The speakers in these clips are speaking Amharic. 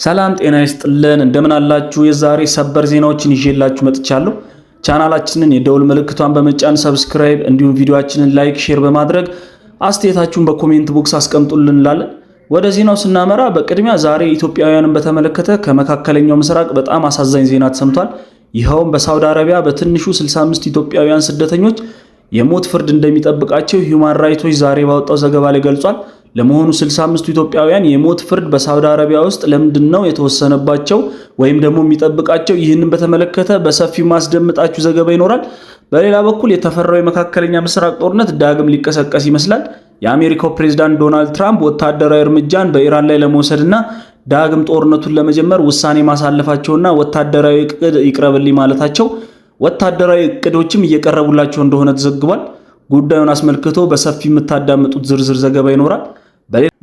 ሰላም ጤና ይስጥልን እንደምን አላችሁ? የዛሬ ሰበር ዜናዎችን ይዤላችሁ መጥቻለሁ። ቻናላችንን የደውል ምልክቷን በመጫን ሰብስክራይብ እንዲሁም ቪዲዮአችንን ላይክ፣ ሼር በማድረግ አስተያየታችሁን በኮሜንት ቦክስ አስቀምጡልን እንላለን። ወደ ዜናው ስናመራ በቅድሚያ ዛሬ ኢትዮጵያውያንን በተመለከተ ከመካከለኛው ምስራቅ በጣም አሳዛኝ ዜና ተሰምቷል። ይኸውም በሳውዲ አረቢያ በትንሹ 65 ኢትዮጵያውያን ስደተኞች የሞት ፍርድ እንደሚጠብቃቸው ሂዩማን ራይትስ ዎች ዛሬ ባወጣው ዘገባ ላይ ገልጿል። ለመሆኑ 65 ኢትዮጵያውያን የሞት ፍርድ በሳውዲ አረቢያ ውስጥ ለምንድነው የተወሰነባቸው ወይም ደግሞ የሚጠብቃቸው? ይህንን በተመለከተ በሰፊው ማስደምጣችሁ ዘገባ ይኖራል። በሌላ በኩል የተፈራው የመካከለኛ ምስራቅ ጦርነት ዳግም ሊቀሰቀስ ይመስላል። የአሜሪካው ፕሬዝዳንት ዶናልድ ትራምፕ ወታደራዊ እርምጃን በኢራን ላይ ለመውሰድና ዳግም ጦርነቱን ለመጀመር ውሳኔ ማሳለፋቸውና ወታደራዊ እቅድ ይቅረብልኝ ማለታቸው ወታደራዊ እቅዶችም እየቀረቡላቸው እንደሆነ ተዘግቧል። ጉዳዩን አስመልክቶ በሰፊ የምታዳምጡት ዝርዝር ዘገባ ይኖራል።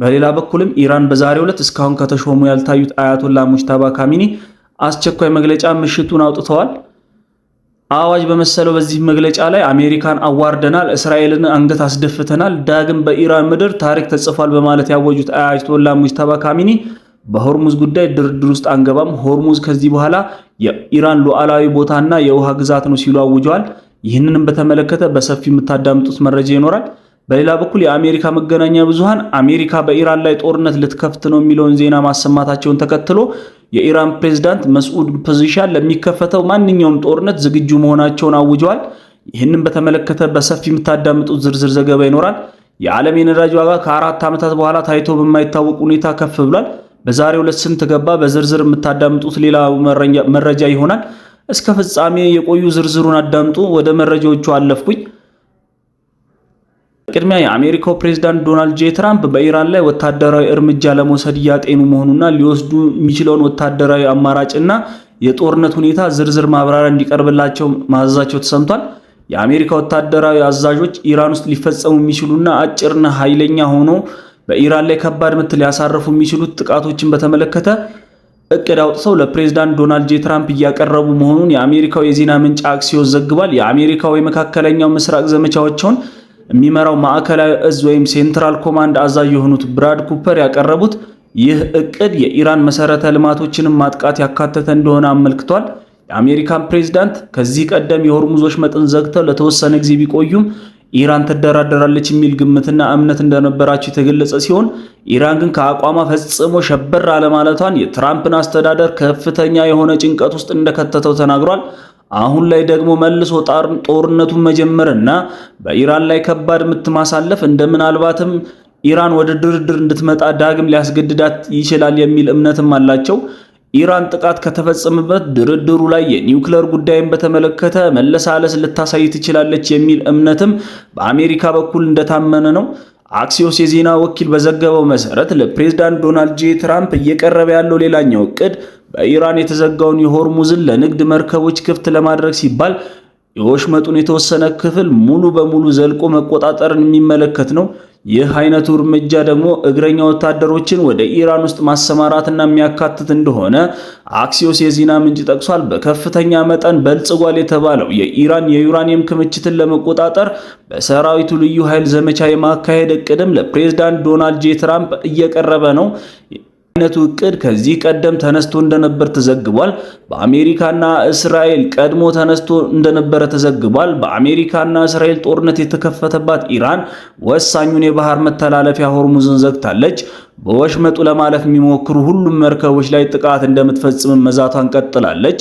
በሌላ በኩልም ኢራን በዛሬው ዕለት እስካሁን ከተሾሙ ያልታዩት አያቶላ ሙጅተባ ካሚኒ አስቸኳይ መግለጫ ምሽቱን አውጥተዋል። አዋጅ በመሰለው በዚህ መግለጫ ላይ አሜሪካን አዋርደናል፣ እስራኤልን አንገት አስደፍተናል፣ ዳግም በኢራን ምድር ታሪክ ተጽፏል በማለት ያወጁት አያቶላ ሙጅተባ ካሚኒ በሆርሙዝ ጉዳይ ድርድር ውስጥ አንገባም፣ ሆርሙዝ ከዚህ በኋላ የኢራን ሉዓላዊ ቦታና የውሃ ግዛት ነው ሲሉ አውጀዋል። ይህንንም በተመለከተ በሰፊ የምታዳምጡት መረጃ ይኖራል። በሌላ በኩል የአሜሪካ መገናኛ ብዙሃን አሜሪካ በኢራን ላይ ጦርነት ልትከፍት ነው የሚለውን ዜና ማሰማታቸውን ተከትሎ የኢራን ፕሬዝዳንት መስዑድ ፐዚሽያን ለሚከፈተው ማንኛውም ጦርነት ዝግጁ መሆናቸውን አውጀዋል። ይህንን በተመለከተ በሰፊ የምታዳምጡት ዝርዝር ዘገባ ይኖራል። የዓለም የነዳጅ ዋጋ ከ4 ዓመታት በኋላ ታይቶ በማይታወቅ ሁኔታ ከፍ ብሏል። በዛሬው ዕለት ስንት ገባ? በዝርዝር የምታዳምጡት ሌላ መረጃ ይሆናል። እስከ ፍጻሜ የቆዩ ዝርዝሩን አዳምጡ። ወደ መረጃዎቹ አለፍኩኝ። ቅድሚያ የአሜሪካው ፕሬዝዳንት ዶናልድ ጄ ትራምፕ በኢራን ላይ ወታደራዊ እርምጃ ለመውሰድ እያጤኑ መሆኑና ሊወስዱ የሚችለውን ወታደራዊ አማራጭና የጦርነት ሁኔታ ዝርዝር ማብራሪያ እንዲቀርብላቸው ማዘዛቸው ተሰምቷል። የአሜሪካ ወታደራዊ አዛዦች ኢራን ውስጥ ሊፈጸሙ የሚችሉና አጭርና ኃይለኛ ሆኖ በኢራን ላይ ከባድ ምት ሊያሳርፉ የሚችሉት ጥቃቶችን በተመለከተ እቅድ አውጥተው ለፕሬዝዳንት ዶናልድ ጄ ትራምፕ እያቀረቡ መሆኑን የአሜሪካው የዜና ምንጭ አክሲዮስ ዘግቧል። የአሜሪካው የመካከለኛው ምስራቅ ዘመቻዎችን የሚመራው ማዕከላዊ እዝ ወይም ሴንትራል ኮማንድ አዛዥ የሆኑት ብራድ ኩፐር ያቀረቡት ይህ እቅድ የኢራን መሰረተ ልማቶችንም ማጥቃት ያካተተ እንደሆነ አመልክቷል። የአሜሪካን ፕሬዝዳንት ከዚህ ቀደም የሆርሙዞች መጠን ዘግተው ለተወሰነ ጊዜ ቢቆዩም ኢራን ተደራደራለች የሚል ግምትና እምነት እንደነበራቸው የተገለጸ ሲሆን ኢራን ግን ከአቋሟ ፈጽሞ ሸበር አለማለቷን የትራምፕን አስተዳደር ከፍተኛ የሆነ ጭንቀት ውስጥ እንደከተተው ተናግሯል። አሁን ላይ ደግሞ መልሶ ጦርነቱን መጀመርና በኢራን ላይ ከባድ ምት ማሳለፍ እንደምናልባትም ኢራን ወደ ድርድር እንድትመጣ ዳግም ሊያስገድዳት ይችላል የሚል እምነትም አላቸው። ኢራን ጥቃት ከተፈጸመበት ድርድሩ ላይ የኒውክሌር ጉዳይን በተመለከተ መለሳለስ ልታሳይ ትችላለች የሚል እምነትም በአሜሪካ በኩል እንደታመነ ነው። አክሲዮስ የዜና ወኪል በዘገበው መሰረት ለፕሬዝዳንት ዶናልድ ጄ ትራምፕ እየቀረበ ያለው ሌላኛው እቅድ በኢራን የተዘጋውን የሆርሙዝን ለንግድ መርከቦች ክፍት ለማድረግ ሲባል የወሽመጡን የተወሰነ ክፍል ሙሉ በሙሉ ዘልቆ መቆጣጠርን የሚመለከት ነው። ይህ አይነቱ እርምጃ ደግሞ እግረኛ ወታደሮችን ወደ ኢራን ውስጥ ማሰማራትና የሚያካትት እንደሆነ አክሲዮስ የዜና ምንጭ ጠቅሷል። በከፍተኛ መጠን በልጽጓል የተባለው የኢራን የዩራኒየም ክምችትን ለመቆጣጠር በሰራዊቱ ልዩ ኃይል ዘመቻ የማካሄድ እቅድም ለፕሬዝዳንት ዶናልድ ጄ ትራምፕ እየቀረበ ነው። አይነቱ እቅድ ከዚህ ቀደም ተነስቶ እንደነበር ተዘግቧል። በአሜሪካና እስራኤል ቀድሞ ተነስቶ እንደነበረ ተዘግቧል። በአሜሪካና እስራኤል ጦርነት የተከፈተባት ኢራን ወሳኙን የባህር መተላለፊያ ሆርሙዝን ዘግታለች። በወሽመጡ ለማለፍ የሚሞክሩ ሁሉም መርከቦች ላይ ጥቃት እንደምትፈጽም መዛቷን ቀጥላለች።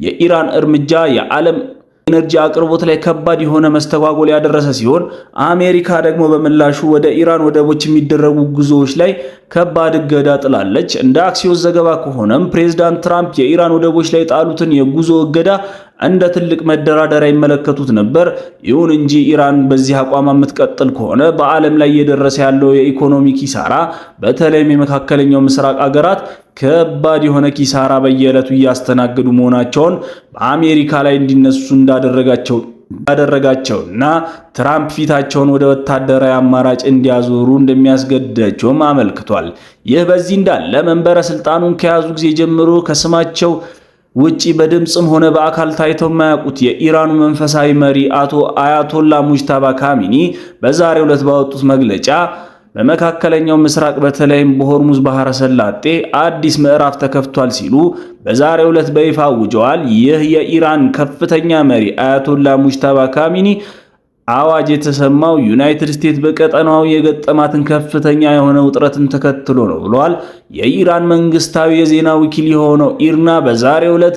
የኢራን እርምጃ የዓለም ኤነርጂ አቅርቦት ላይ ከባድ የሆነ መስተጓጎል ያደረሰ ሲሆን አሜሪካ ደግሞ በምላሹ ወደ ኢራን ወደቦች የሚደረጉ ጉዞዎች ላይ ከባድ እገዳ ጥላለች። እንደ አክሲዮስ ዘገባ ከሆነም ፕሬዝዳንት ትራምፕ የኢራን ወደቦች ላይ ጣሉትን የጉዞ እገዳ እንደ ትልቅ መደራደሪያ ይመለከቱት ነበር። ይሁን እንጂ ኢራን በዚህ አቋም የምትቀጥል ከሆነ በዓለም ላይ እየደረሰ ያለው የኢኮኖሚ ኪሳራ በተለይም የመካከለኛው ምስራቅ አገራት ከባድ የሆነ ኪሳራ በየዕለቱ እያስተናገዱ መሆናቸውን በአሜሪካ ላይ እንዲነሱ እንዳደረጋቸውና ትራምፕ ፊታቸውን ወደ ወታደራዊ አማራጭ እንዲያዞሩ እንደሚያስገድዳቸውም አመልክቷል። ይህ በዚህ እንዳለ መንበረ ስልጣኑን ከያዙ ጊዜ ጀምሮ ከስማቸው ውጪ በድምጽም ሆነ በአካል ታይተው የማያውቁት የኢራኑ መንፈሳዊ መሪ አያቶላ ሙጅተባ ካሚኒ በዛሬው ዕለት ባወጡት መግለጫ በመካከለኛው ምስራቅ በተለይም በሆርሙዝ ባህረ ሰላጤ አዲስ ምዕራፍ ተከፍቷል ሲሉ በዛሬው ዕለት በይፋ አውጀዋል። ይህ የኢራን ከፍተኛ መሪ አያቶላ ሙጅተባ ካሚኒ አዋጅ የተሰማው ዩናይትድ ስቴትስ በቀጠናው የገጠማትን ከፍተኛ የሆነ ውጥረትን ተከትሎ ነው ብለዋል። የኢራን መንግስታዊ የዜና ወኪል የሆነው ኢርና በዛሬው ዕለት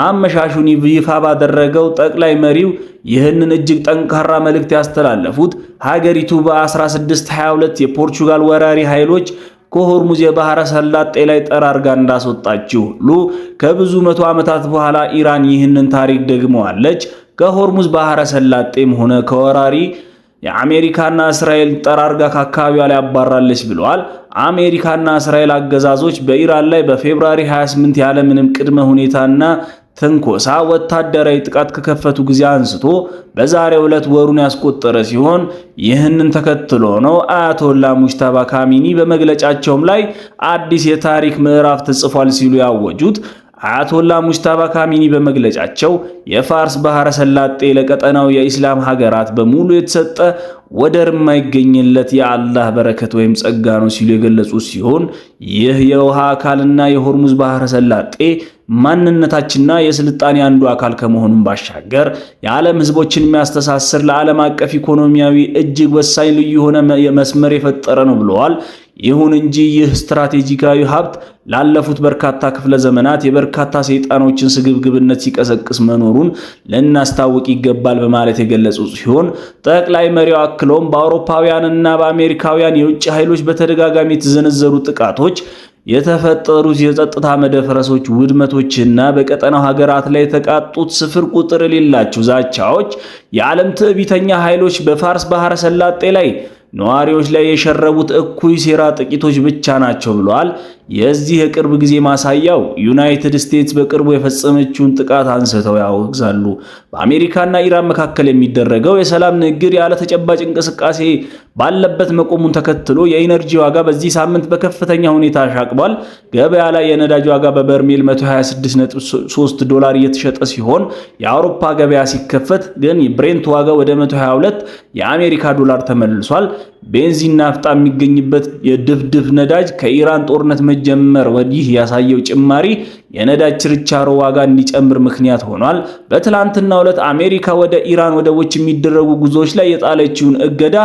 አመሻሹን ይፋ ባደረገው ጠቅላይ መሪው ይህንን እጅግ ጠንካራ መልእክት ያስተላለፉት ሀገሪቱ በ1622 የፖርቹጋል ወራሪ ኃይሎች ከሆርሙዝ የባህረ ሰላጤ ላይ ጠራርጋ እንዳስወጣችው ሁሉ ከብዙ መቶ ዓመታት በኋላ ኢራን ይህንን ታሪክ ደግመዋለች። ከሆርሙዝ ባህረ ሰላጤም ሆነ ከወራሪ የአሜሪካና እስራኤል ጠራርጋ ከአካባቢዋ ላይ አባራለች ብለዋል። አሜሪካና እስራኤል አገዛዞች በኢራን ላይ በፌብሩዋሪ 28 ያለምንም ቅድመ ሁኔታና ትንኮሳ ወታደራዊ ጥቃት ከከፈቱ ጊዜ አንስቶ በዛሬው ዕለት ወሩን ያስቆጠረ ሲሆን ይህንን ተከትሎ ነው አያቶላ ሙጅተባ ካሚኒ በመግለጫቸውም ላይ አዲስ የታሪክ ምዕራፍ ተጽፏል ሲሉ ያወጁት። አያቶላ ሙጅተባ ካሚኒ በመግለጫቸው የፋርስ ባህረ ሰላጤ ለቀጠናው የኢስላም ሀገራት በሙሉ የተሰጠ ወደር የማይገኝለት የአላህ በረከት ወይም ጸጋ ነው ሲሉ የገለጹ ሲሆን ይህ የውሃ አካልና የሆርሙዝ ባህረ ሰላጤ ማንነታችንና የስልጣኔ አንዱ አካል ከመሆኑም ባሻገር የዓለም ህዝቦችን የሚያስተሳስር ለዓለም አቀፍ ኢኮኖሚያዊ እጅግ ወሳኝ ልዩ የሆነ መስመር የፈጠረ ነው ብለዋል። ይሁን እንጂ ይህ ስትራቴጂካዊ ሀብት ላለፉት በርካታ ክፍለ ዘመናት የበርካታ ሰይጣኖችን ስግብግብነት ሲቀሰቅስ መኖሩን ልናስታውቅ ይገባል በማለት የገለጹ ሲሆን ጠቅላይ መሪው አክለውም በአውሮፓውያንና በአሜሪካውያን የውጭ ኃይሎች በተደጋጋሚ የተዘነዘሩ ጥቃቶች የተፈጠሩት የጸጥታ መደፍረሶች ውድመቶችና በቀጠናው ሀገራት ላይ የተቃጡት ስፍር ቁጥር የሌላቸው ዛቻዎች የዓለም ትዕቢተኛ ኃይሎች በፋርስ ባህረ ሰላጤ ላይ ነዋሪዎች ላይ የሸረቡት እኩይ ሴራ ጥቂቶች ብቻ ናቸው ብለዋል። የዚህ የቅርብ ጊዜ ማሳያው ዩናይትድ ስቴትስ በቅርቡ የፈጸመችውን ጥቃት አንስተው ያወግዛሉ። በአሜሪካና ኢራን መካከል የሚደረገው የሰላም ንግግር ያለ ተጨባጭ እንቅስቃሴ ባለበት መቆሙን ተከትሎ የኢነርጂ ዋጋ በዚህ ሳምንት በከፍተኛ ሁኔታ አሻቅቧል። ገበያ ላይ የነዳጅ ዋጋ በበርሜል $126.3 እየተሸጠ ሲሆን የአውሮፓ ገበያ ሲከፈት ግን የብሬንት ዋጋ ወደ $122 የአሜሪካ ዶላር ተመልሷል። ቤንዚን ናፍጣ የሚገኝበት የድፍድፍ ነዳጅ ከኢራን ጦርነት መጀመር ወዲህ ያሳየው ጭማሪ የነዳጅ ችርቻሮ ዋጋ እንዲጨምር ምክንያት ሆኗል። በትላንትናው ዕለት አሜሪካ ወደ ኢራን ወደቦች የሚደረጉ ጉዞዎች ላይ የጣለችውን እገዳ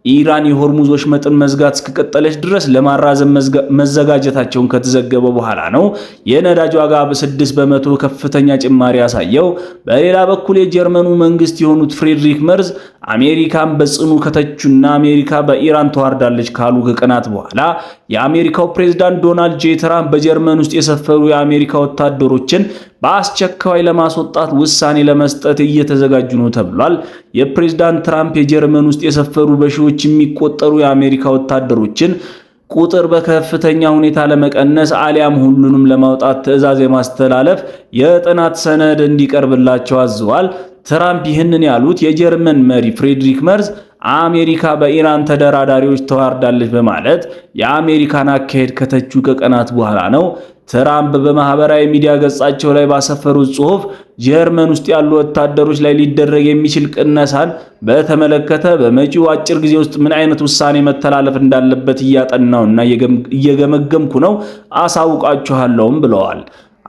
ኢራን የሆርሙዝ ወሽመጥን መዝጋት እስከቀጠለች ድረስ ለማራዘም መዘጋጀታቸውን ከተዘገበ በኋላ ነው የነዳጅ ዋጋ በ6 በመቶ ከፍተኛ ጭማሪ ያሳየው። በሌላ በኩል የጀርመኑ መንግስት የሆኑት ፍሬድሪክ መርዝ አሜሪካን በጽኑ ከተቹና አሜሪካ በኢራን ተዋርዳለች ካሉ ከቀናት በኋላ የአሜሪካው ፕሬዝዳንት ዶናልድ ጄ ትራምፕ በጀርመን ውስጥ የሰፈሩ የአሜሪካ ወታደሮችን በአስቸኳይ ለማስወጣት ውሳኔ ለመስጠት እየተዘጋጁ ነው ተብሏል። የፕሬዝዳንት ትራምፕ የጀርመን ውስጥ የሰፈሩ በሺዎች የሚቆጠሩ የአሜሪካ ወታደሮችን ቁጥር በከፍተኛ ሁኔታ ለመቀነስ አሊያም ሁሉንም ለማውጣት ትዕዛዝ የማስተላለፍ የጥናት ሰነድ እንዲቀርብላቸው አዘዋል። ትራምፕ ይህንን ያሉት የጀርመን መሪ ፍሬድሪክ መርዝ አሜሪካ በኢራን ተደራዳሪዎች ተዋርዳለች በማለት የአሜሪካን አካሄድ ከተቹ ከቀናት በኋላ ነው። ትራምፕ በማህበራዊ ሚዲያ ገጻቸው ላይ ባሰፈሩት ጽሑፍ ጀርመን ውስጥ ያሉ ወታደሮች ላይ ሊደረግ የሚችል ቅነሳን በተመለከተ በመጪው አጭር ጊዜ ውስጥ ምን አይነት ውሳኔ መተላለፍ እንዳለበት እያጠናውና እየገመገምኩ ነው፣ አሳውቃችኋለሁም ብለዋል።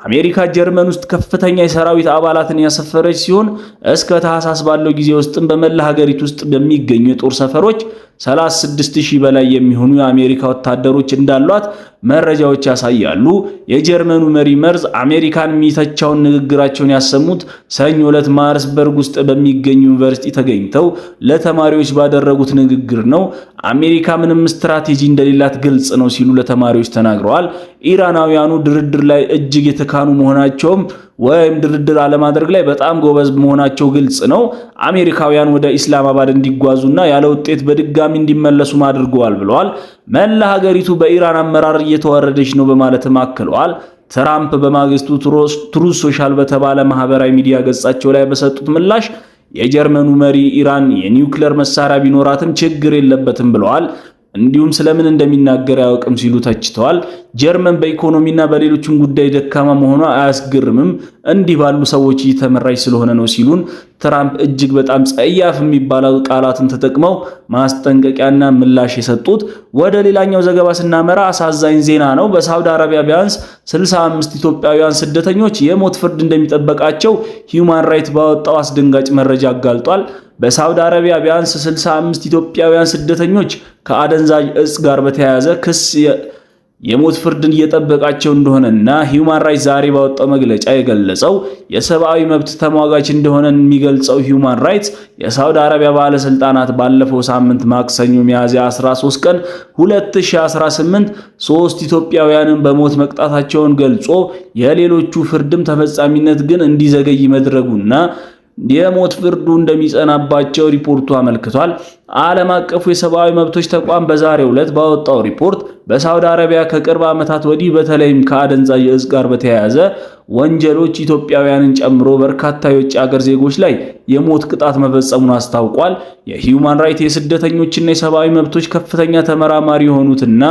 አሜሪካ ጀርመን ውስጥ ከፍተኛ የሰራዊት አባላትን ያሰፈረች ሲሆን እስከ ታህሳስ ባለው ጊዜ ውስጥም በመላ ሀገሪቱ ውስጥ በሚገኙ የጦር ሰፈሮች 36000 በላይ የሚሆኑ የአሜሪካ ወታደሮች እንዳሏት መረጃዎች ያሳያሉ። የጀርመኑ መሪ መርዝ አሜሪካን የሚተቻውን ንግግራቸውን ያሰሙት ሰኞ ዕለት ማርስበርግ ውስጥ በሚገኝ ዩኒቨርሲቲ ተገኝተው ለተማሪዎች ባደረጉት ንግግር ነው። አሜሪካ ምንም ስትራቴጂ እንደሌላት ግልጽ ነው ሲሉ ለተማሪዎች ተናግረዋል። ኢራናውያኑ ድርድር ላይ እጅግ የተካኑ መሆናቸውም ወይም ድርድር አለማድረግ ላይ በጣም ጎበዝ መሆናቸው ግልጽ ነው። አሜሪካውያን ወደ ኢስላማባድ እንዲጓዙና ያለ ውጤት በድጋሚ እንዲመለሱ አድርገዋል ብለዋል። መላ ሀገሪቱ በኢራን አመራር እየተዋረደች ነው በማለትም አክለዋል። ትራምፕ በማግስቱ ትሩዝ ሶሻል በተባለ ማህበራዊ ሚዲያ ገጻቸው ላይ በሰጡት ምላሽ የጀርመኑ መሪ ኢራን የኒውክሌር መሳሪያ ቢኖራትም ችግር የለበትም ብለዋል። እንዲሁም ስለምን እንደሚናገር አያውቅም ሲሉ ተችተዋል። ጀርመን በኢኮኖሚና በሌሎችም ጉዳይ ደካማ መሆኗ አያስገርምም፣ እንዲህ ባሉ ሰዎች እየተመራች ስለሆነ ነው ሲሉን ትራምፕ እጅግ በጣም ጸያፍ የሚባለው ቃላትን ተጠቅመው ማስጠንቀቂያና ምላሽ የሰጡት። ወደ ሌላኛው ዘገባ ስናመራ አሳዛኝ ዜና ነው። በሳውዲ አረቢያ ቢያንስ 65 ኢትዮጵያውያን ስደተኞች የሞት ፍርድ እንደሚጠበቃቸው ሂዩማን ራይት ባወጣው አስደንጋጭ መረጃ አጋልጧል። በሳውዲ አረቢያ ቢያንስ 65 ኢትዮጵያውያን ስደተኞች ከአደንዛዥ እጽ ጋር በተያያዘ ክስ የሞት ፍርድን እየጠበቃቸው እንደሆነና ሂዩማን ራይትስ ዛሬ ባወጣው መግለጫ የገለጸው የሰብአዊ መብት ተሟጋች እንደሆነ የሚገልጸው ሂዩማን ራይትስ የሳውዲ አረቢያ ባለስልጣናት ባለፈው ሳምንት ማክሰኞ ሚያዝያ 13 ቀን 2018 3 ኢትዮጵያውያንን በሞት መቅጣታቸውን ገልጾ የሌሎቹ ፍርድም ተፈጻሚነት ግን እንዲዘገይ መድረጉና የሞት ፍርዱ እንደሚጸናባቸው ሪፖርቱ አመልክቷል። ዓለም አቀፉ የሰብአዊ መብቶች ተቋም በዛሬው ዕለት ባወጣው ሪፖርት በሳውዲ አረቢያ ከቅርብ ዓመታት ወዲህ በተለይም ከአደንዛዥ እጽ ጋር በተያያዘ ወንጀሎች ኢትዮጵያውያንን ጨምሮ በርካታ የውጭ ሀገር ዜጎች ላይ የሞት ቅጣት መፈጸሙን አስታውቋል። የሂዩማን ራይትስ የስደተኞችና የሰብአዊ መብቶች ከፍተኛ ተመራማሪ የሆኑትና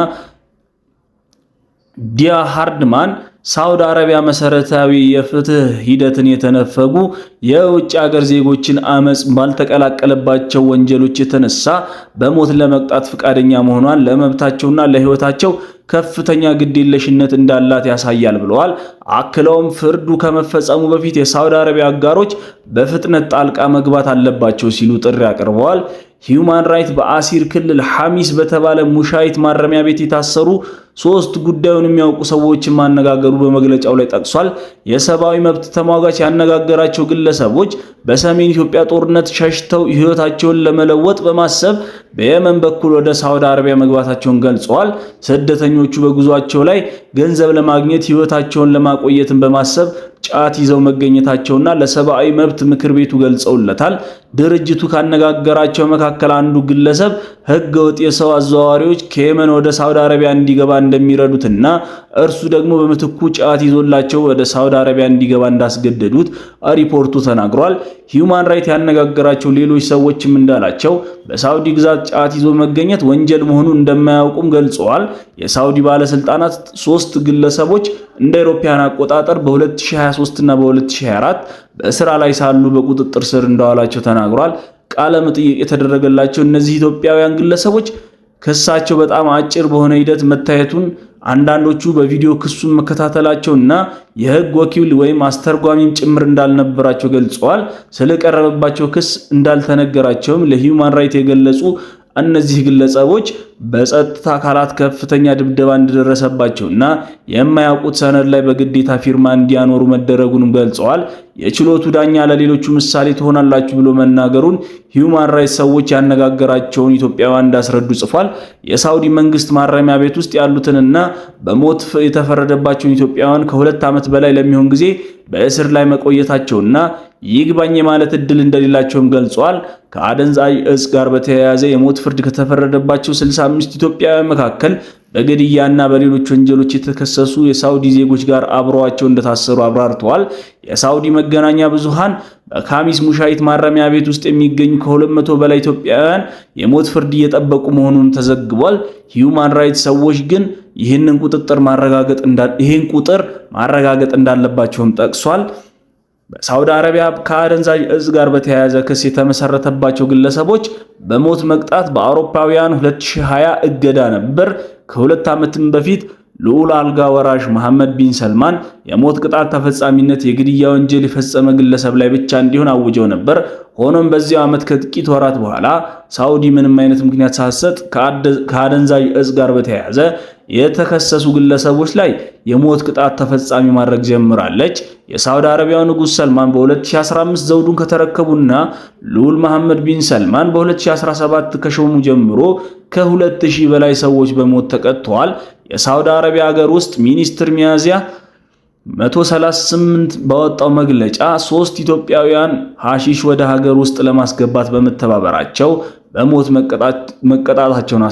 ዲያ ሃርድማን ሳውዲ አረቢያ መሰረታዊ የፍትህ ሂደትን የተነፈጉ የውጭ ሀገር ዜጎችን አመጽ ባልተቀላቀለባቸው ወንጀሎች የተነሳ በሞት ለመቅጣት ፈቃደኛ መሆኗን ለመብታቸውና ለህይወታቸው ከፍተኛ ግዴለሽነት እንዳላት ያሳያል ብለዋል። አክለውም ፍርዱ ከመፈጸሙ በፊት የሳውዲ አረቢያ አጋሮች በፍጥነት ጣልቃ መግባት አለባቸው ሲሉ ጥሪ አቅርበዋል። ሂዩማን ራይት በአሲር ክልል ሐሚስ በተባለ ሙሻይት ማረሚያ ቤት የታሰሩ 3 ጉዳዩን የሚያውቁ ሰዎችን ማነጋገሩ በመግለጫው ላይ ጠቅሷል። የሰብአዊ መብት ተሟጋች ያነጋገራቸው ግለሰቦች በሰሜን ኢትዮጵያ ጦርነት ሸሽተው ህይወታቸውን ለመለወጥ በማሰብ በየመን በኩል ወደ ሳውዲ አረቢያ መግባታቸውን ገልጸዋል። ስደተኞቹ በጉዟቸው ላይ ገንዘብ ለማግኘት ህይወታቸውን ለማቆየትን በማሰብ ጫት ይዘው መገኘታቸውና ለሰብአዊ መብት ምክር ቤቱ ገልጸውለታል። ድርጅቱ ካነጋገራቸው መካከል አንዱ ግለሰብ ህገወጥ የሰው አዘዋዋሪዎች ከየመን ወደ ሳውዲ አረቢያ እንዲገባ እንደሚረዱትና እርሱ ደግሞ በምትኩ ጫት ይዞላቸው ወደ ሳውዲ አረቢያ እንዲገባ እንዳስገደዱት ሪፖርቱ ተናግሯል። ሂዩማን ራይት ያነጋገራቸው ሌሎች ሰዎችም እንዳላቸው በሳውዲ ግዛት ጫት ይዞ መገኘት ወንጀል መሆኑን እንደማያውቁም ገልጸዋል። የሳውዲ ባለስልጣናት 3 ግለሰቦች እንደ አውሮፓውያን አቆጣጠር በ2023 እና በ2024 በስራ ላይ ሳሉ በቁጥጥር ስር እንደዋላቸው ተናግሯል። ቃለ መጠይቅ የተደረገላቸው እነዚህ ኢትዮጵያውያን ግለሰቦች ክሳቸው በጣም አጭር በሆነ ሂደት መታየቱን አንዳንዶቹ በቪዲዮ ክሱን መከታተላቸውና የህግ ወኪል ወይም አስተርጓሚም ጭምር እንዳልነበራቸው ገልጸዋል። ስለቀረበባቸው ክስ እንዳልተነገራቸውም ለሂዩማን ራይት የገለጹ እነዚህ ግለሰቦች በጸጥታ አካላት ከፍተኛ ድብደባ እንደደረሰባቸውና የማያውቁት ሰነድ ላይ በግዴታ ፊርማ እንዲያኖሩ መደረጉንም ገልጸዋል። የችሎቱ ዳኛ ለሌሎቹ ምሳሌ ትሆናላችሁ ብሎ መናገሩን ሂዩማን ራይትስ ሰዎች ያነጋገራቸውን ኢትዮጵያውያን እንዳስረዱ ጽፏል። የሳውዲ መንግስት ማረሚያ ቤት ውስጥ ያሉትንና በሞት የተፈረደባቸውን ኢትዮጵያውያን ከ2 ዓመት በላይ ለሚሆን ጊዜ በእስር ላይ መቆየታቸውና ይግባኝ ማለት እድል እንደሌላቸውም ገልጸዋል። ከአደንዛዥ እጽ ጋር በተያያዘ የሞት ፍርድ ከተፈረደባቸው 65 ኢትዮጵያውያን መካከል በግድያና በሌሎች ወንጀሎች የተከሰሱ የሳውዲ ዜጎች ጋር አብረዋቸው እንደታሰሩ አብራርተዋል። የሳውዲ መገናኛ ብዙሃን በካሚስ ሙሻይት ማረሚያ ቤት ውስጥ የሚገኙ ከ200 በላይ ኢትዮጵያውያን የሞት ፍርድ እየጠበቁ መሆኑን ተዘግቧል። ሂዩማን ራይትስ ሰዎች ግን ይህን ቁጥር ማረጋገጥ እንዳለባቸውም ጠቅሷል። በሳውዲ አረቢያ ከአደንዛዥ እጽ ጋር በተያያዘ ክስ የተመሰረተባቸው ግለሰቦች በሞት መቅጣት በአውሮፓውያን 2020 እገዳ ነበር። ከ2 ዓመትም በፊት ልዑል አልጋ ወራሽ መሐመድ ቢን ሰልማን የሞት ቅጣት ተፈጻሚነት የግድያ ወንጀል የፈጸመ ግለሰብ ላይ ብቻ እንዲሆን አውጀው ነበር። ሆኖም በዚያው ዓመት ከጥቂት ወራት በኋላ ሳውዲ ምንም አይነት ምክንያት ሳትሰጥ ከአደንዛዥ እጽ ጋር በተያያዘ የተከሰሱ ግለሰቦች ላይ የሞት ቅጣት ተፈጻሚ ማድረግ ጀምራለች። የሳውዲ አረቢያው ንጉስ ሰልማን በ2015 ዘውዱን ከተረከቡና ልዑል መሐመድ ቢን ሰልማን በ2017 ከሾሙ ጀምሮ ከ2000 በላይ ሰዎች በሞት ተቀጥተዋል። የሳውዲ አረቢያ ሀገር ውስጥ ሚኒስትር ሚያዝያ 138 ባወጣው መግለጫ 3 ኢትዮጵያውያን ሐሺሽ ወደ ሀገር ውስጥ ለማስገባት በመተባበራቸው በሞት መቀጣታቸውን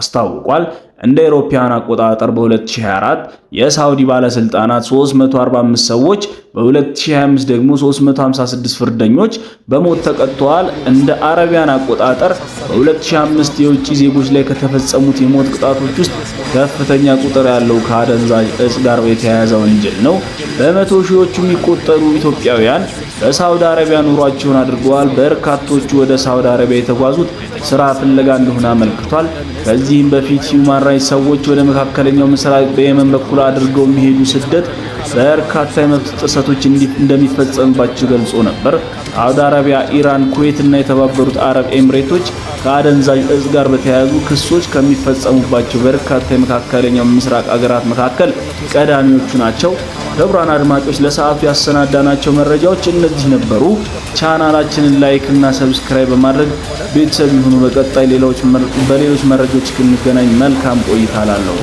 አስታውቋል። እንደ አውሮፓውያን አቆጣጠር በ2024 የሳውዲ ባለስልጣናት 345 ሰዎች በ2025 ደግሞ 356 ፍርደኞች በሞት ተቀጥተዋል። እንደ አረቢያን አቆጣጠር በ2005 የውጭ ዜጎች ላይ ከተፈጸሙት የሞት ቅጣቶች ውስጥ ከፍተኛ ቁጥር ያለው ከአደንዛዥ እጽ ጋር የተያያዘ ወንጀል ነው። በመቶ ሺዎች የሚቆጠሩ ኢትዮጵያውያን በሳውዲ አረቢያ ኑሯቸውን አድርገዋል። በርካቶቹ ወደ ሳውዲ አረቢያ የተጓዙት ስራ ፍለጋ እንደሆነ አመልክቷል። ከዚህም በፊት ሂውማን ራይትስ ሰዎች ወደ መካከለኛው ምስራቅ በየመን በኩል አድርገው የሚሄዱ ስደት በርካታ የመብት ጥሰቶች እንደሚፈጸምባቸው ገልጾ ነበር። ሳውዲ አረቢያ፣ ኢራን፣ ኩዌት እና የተባበሩት አረብ ኤምሬቶች ከአደንዛዥ እጽ ጋር በተያያዙ ክሶች ከሚፈጸሙባቸው በርካታ የመካከለኛው ምስራቅ አገራት መካከል ቀዳሚዎቹ ናቸው። ክቡራን አድማጮች ለሰዓቱ ያሰናዳናቸው መረጃዎች እነዚህ ነበሩ። ቻናላችንን ላይክ እና ሰብስክራይብ በማድረግ ቤተሰብ ይሁኑ። በቀጣይ በሌሎች መረጃዎች እስክንገናኝ መልካም ቆይታ ላለው